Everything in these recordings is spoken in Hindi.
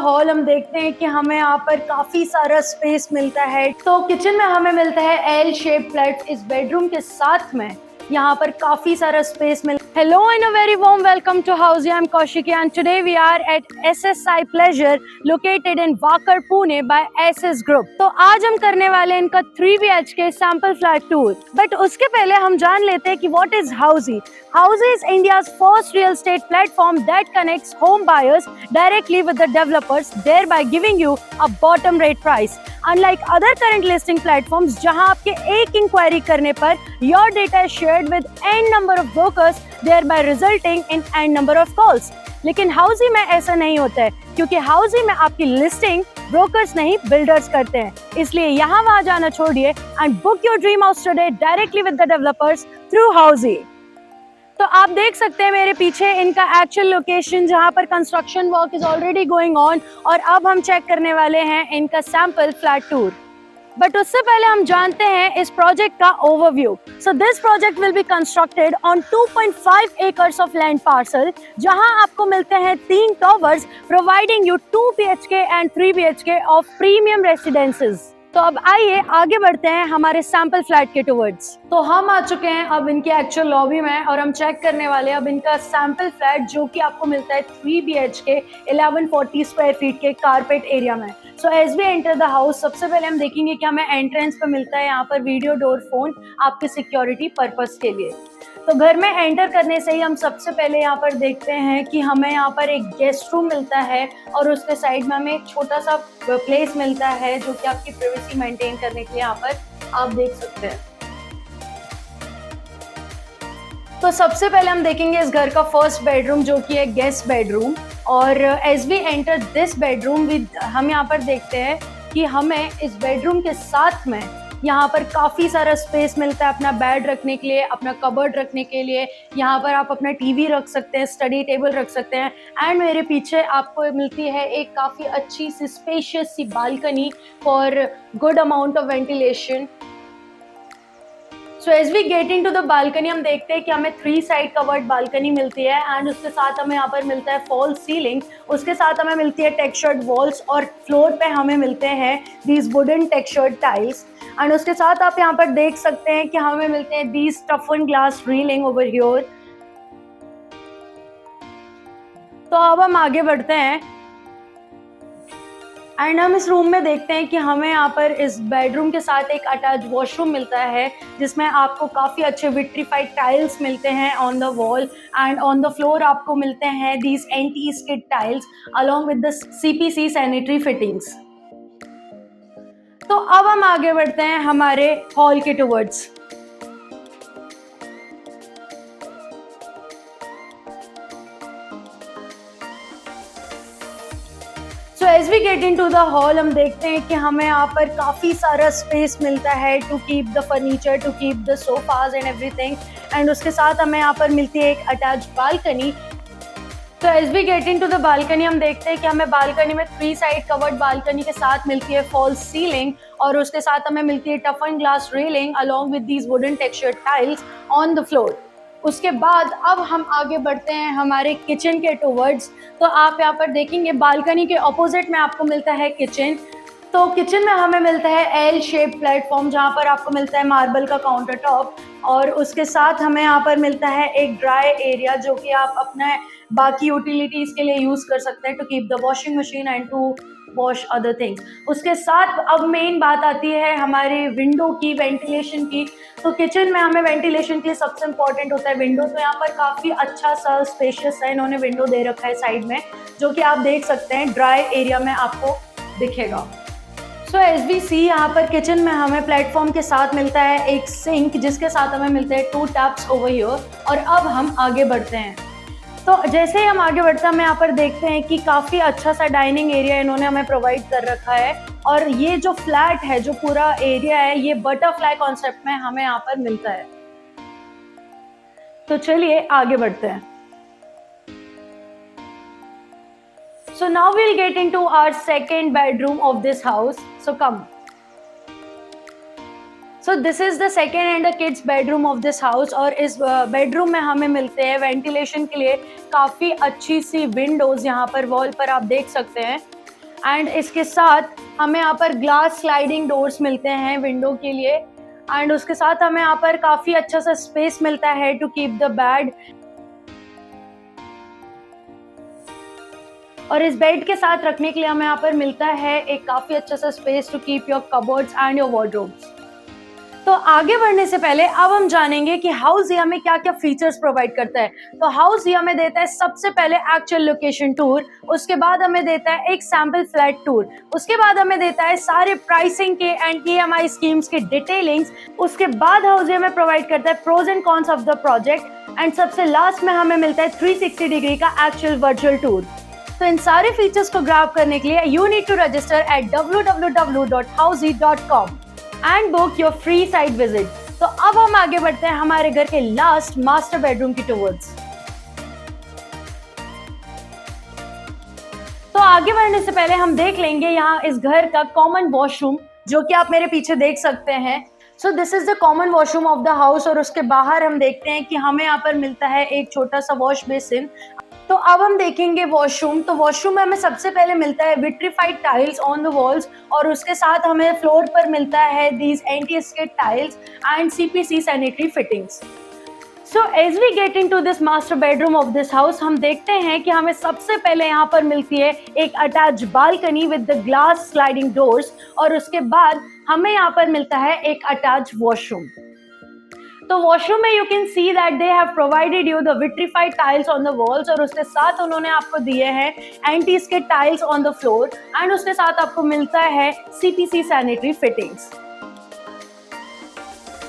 हॉल हम देखते हैं कि हमें यहाँ पर काफी सारा स्पेस मिलता है। तो किचन में हमें मिलता है एल शेप फ्लैट। इस बेडरूम के साथ में यहाँ पर काफी सारा स्पेस मिल। Hello and a very warm welcome to house. I am Kaushiki and today we are at SSI pleasure located in Wakad Pune by SS group. तो आज हम करने वाले हैं इनका 3 BHK sample flat tour. But उसके पहले हम जान लेते हैं कि what is Housy. Housy is India's first real estate platform that connects home buyers directly with the developers, thereby giving you a bottom rate price. Unlike other current listing platforms, जहां आपके एक इंक्वायरी करने पर your data is shared with n number of brokers, thereby resulting in n number of calls. लेकिन हाउसी में ऐसा नहीं होता है, क्योंकि हाउसी में आपकी लिस्टिंग ब्रोकर्स नहीं बिल्डर्स करते हैं। इसलिए यहाँ वहाँ जाना छोड़िए and book your dream house today directly with the developers through Housy. तो आप देख सकते हैं मेरे पीछे इनका एक्चुअल लोकेशन, जहां पर construction work is already going on. और अब हम चेक करने वाले हैं इनका सैंपल फ्लैट टूर। बट उससे पहले हम जानते हैं इस प्रोजेक्ट का overview. So this project will be constructed on 2.5 acres of land parcel, जहां आपको मिलते हैं 3 towers providing you 2 BHK and 3 BHK of premium residences. तो अब आइए आगे बढ़ते हैं हमारे सैंपल फ्लैट के टुवर्ड्स। तो हम आ चुके हैं अब इनके एक्चुअल लॉबी में और हम चेक करने वाले हैं अब इनका सैंपल फ्लैट, जो कि आपको मिलता है 3 BHK 1140 स्क्वायर फीट के कारपेट एरिया में। So as we enter the house, सबसे पहले हम देखेंगे कि हमें एंट्रेंस पे मिलता है यहाँ पर वीडियो डोर फोन आपके सिक्योरिटी पर्पस के लिए। तो घर में एंटर करने से ही हम सबसे पहले यहाँ पर देखते हैं कि हमें यहाँ पर एक गेस्ट रूम मिलता है और उसके साइड में हमें एक छोटा सा प्लेस मिलता है, जो कि आपकी प्राइवेसी मेंटेन करने के लिए यहाँ पर आप देख सकते हैं। तो सबसे पहले हम देखेंगे इस घर का फर्स्ट बेडरूम, जो कि है गेस्ट बेडरूम। और as we enter this bedroom हम यहाँ पर देखते हैं कि हमें इस बेडरूम के साथ में यहाँ पर काफ़ी सारा स्पेस मिलता है अपना बेड रखने के लिए, अपना कबर्ड रखने के लिए। यहाँ पर आप अपना टीवी रख सकते हैं, स्टडी टेबल रख सकते हैं। एंड मेरे पीछे आपको मिलती है एक काफ़ी अच्छी सी स्पेशियस सी balcony for good amount of ventilation. So as we get in to the balcony, हम देखते हैं कि हमें 3 साइड कवर्ड बालकनी मिलती है एंड उसके साथ हमें यहाँ पर मिलता है फॉल सीलिंग। उसके साथ हमें मिलती है टेक्सचर्ड वॉल्स और फ्लोर पे हमें मिलते हैं these wooden textured tiles. And उसके साथ आप यहाँ पर देख सकते हैं कि हमें मिलते हैं दीज टफन ग्लास रीलिंग ओवर हियर। तो अब हम आगे बढ़ते हैं एंड हम इस रूम में देखते हैं कि हमें यहाँ पर इस बेडरूम के साथ एक अटैच वॉशरूम मिलता है, जिसमें आपको काफ़ी अच्छे विट्रीफाइड टाइल्स मिलते हैं on the wall and on the floor आपको मिलते हैं these anti skid tiles along with the CPC sanitary fittings. तो अब हम आगे बढ़ते हैं हमारे हॉल के towards. So as we get in to the hall, हम देखते हैं कि हमें यहाँ पर काफ़ी सारा स्पेस मिलता है to keep the furniture, to keep the sofas and everything. And उसके साथ हमें यहाँ पर मिलती है एक अटैच बालकनी। तो as we get in to the balcony, हम देखते हैं कि हमें बालकनी में 3 साइड कवर्ड बालकनी के साथ मिलती है फॉल सीलिंग और उसके साथ हमें मिलती है toughen glass railing along with these wooden textured tiles on the floor. उसके बाद अब हम आगे बढ़ते हैं हमारे किचन के टुवर्ड्स। तो आप यहाँ पर देखेंगे बालकनी के ऑपोजिट में आपको मिलता है किचन। तो किचन में हमें मिलता है एल शेप प्लेटफॉर्म, जहाँ पर आपको मिलता है मार्बल का काउंटर टॉप और उसके साथ हमें यहाँ पर मिलता है एक ड्राई एरिया, जो कि आप अपना बाकी यूटिलिटीज के लिए यूज कर सकते हैं to keep the washing machine and to wash other things. उसके साथ अब मेन बात आती है हमारे विंडो की, वेंटिलेशन की। तो किचन में हमें वेंटिलेशन के लिए सबसे इम्पोर्टेंट होता है विंडो। तो यहाँ पर काफ़ी अच्छा सा स्पेशियस है, इन्होंने विंडो दे रखा है साइड में, जो कि आप देख सकते हैं ड्राई एरिया में आपको दिखेगा। सो एज वी सी यहाँ पर किचन में हमें प्लेटफॉर्म के साथ मिलता है एक सिंक, जिसके साथ हमें मिलते हैं 2 टैप्स ओवर हियर। और अब हम आगे बढ़ते हैं। तो जैसे ही हम आगे बढ़ते हैं हम यहाँ पर देखते हैं कि काफ़ी अच्छा सा डाइनिंग एरिया इन्होंने हमें प्रोवाइड कर रखा है। और ये जो फ्लैट है, जो पूरा एरिया है, ये बटरफ्लाई कॉन्सेप्ट में हमें यहाँ पर मिलता है। तो चलिए आगे बढ़ते हैं। So now we'll get into our second bedroom of this house. So come. So this is the second and the kids bedroom of this house और इस बेडरूम में हमें मिलते हैं वेंटिलेशन के लिए काफ़ी अच्छी सी विंडोज़। यहाँ पर वॉल पर आप देख सकते हैं एंड इसके साथ हमें यहाँ पर ग्लास स्लाइडिंग डोर्स मिलते हैं विंडो के लिए, एंड उसके साथ हमें यहाँ पर काफी अच्छा सा स्पेस मिलता है टू कीप द बेड। और इस बेड के साथ रखने के लिए हमें यहाँ पर मिलता है एक काफी अच्छा सा space to keep your cupboards and your wardrobes. तो आगे बढ़ने से पहले अब हम जानेंगे कि हाउस हमें क्या क्या फीचर्स प्रोवाइड करता है। तो हाउस हमें देता है सबसे पहले एक्चुअल लोकेशन टूर, उसके बाद हमें देता है एक सैंपल फ्लैट टूर, उसके बाद हमें देता है सारे प्राइसिंग के एंड EMI स्कीम्स के डिटेलिंग्स, उसके बाद हाउस हमें प्रोवाइड करता है pros and cons of the project, and सबसे लास्ट में हमें मिलता है 360 डिग्री का एक्चुअल वर्चुअल टूर। तो इन सारे फीचर्स को ग्रैब करने के लिए you need to register at www.housey.com and book your free site visit. तो अब हम आगे बढ़ते हैं हमारे घर के लास्ट मास्टर बेडरूम की टूवर्ड्स। तो आगे बढ़ने से पहले हम देख लेंगे यहाँ इस घर का कॉमन वॉशरूम, जो कि आप मेरे पीछे देख सकते हैं। So this is the common washroom of the house, और उसके बाहर हम देखते हैं कि हमें यहाँ पर मिलता है एक छोटा सा वॉश बेसिन। तो अब हम देखेंगे वॉशरूम। तो वॉशरूम में हमें सबसे पहले मिलता है vitrified tiles on the walls, और उसके साथ हमें फ्लोर पर मिलता है these anti skid tiles and CPC sanitary fittings. So as we get into this master bedroom of this house, हम देखते हैं कि हमें सबसे पहले यहाँ पर मिलती है एक attach balcony with the glass sliding doors, और उसके बाद हमें यहाँ पर मिलता है एक अटैच वॉशरूम। तो वॉशरूम में you can see that they have provided you the vitrified tiles on the walls, और उसके साथ उन्होंने आपको दिए हैं anti-skid tiles on the floor, and उसके साथ आपको मिलता है CPC सैनिटरी फिटिंग्स।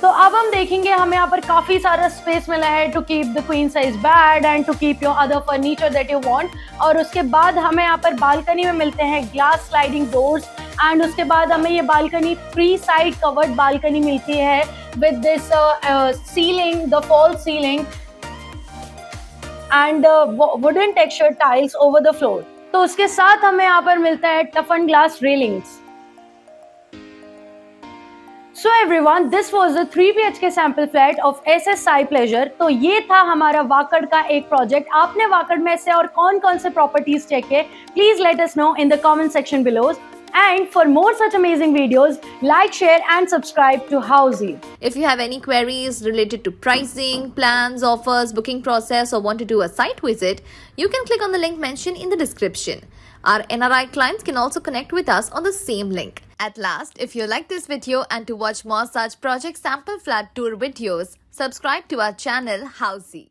तो अब हम देखेंगे हमें यहाँ पर काफी सारा स्पेस मिला है to keep the queen size bed and to keep your other furniture that you want, और उसके बाद हमें यहाँ पर बालकनी में मिलते हैं ग्लास स्लाइडिंग डोर्स, एंड उसके बाद हमें ये balcony free side covered balcony मिलती है with this ceiling, the false ceiling and wooden texture tiles over the floor. तो उसके साथ हमें यहाँ पर मिलता है toughen glass railings. So everyone, this was the 3 BHK sample flat of SS Sai Pleasure। तो ये था हमारा वाकड़ का एक प्रोजेक्ट। आपने वाकड़ में से और कौन कौन से प्रॉपर्टीज चेक किए, please let us know in the comment section below. And for more such amazing videos, like, share and subscribe to Housey. If you have any queries related to pricing, plans, offers, booking process, or want to do a site visit, you can click on the link mentioned in the description. Our NRI clients can also connect with us on the same link. At last, if you like this video and to watch more such project sample flat tour videos, subscribe to our channel Housey.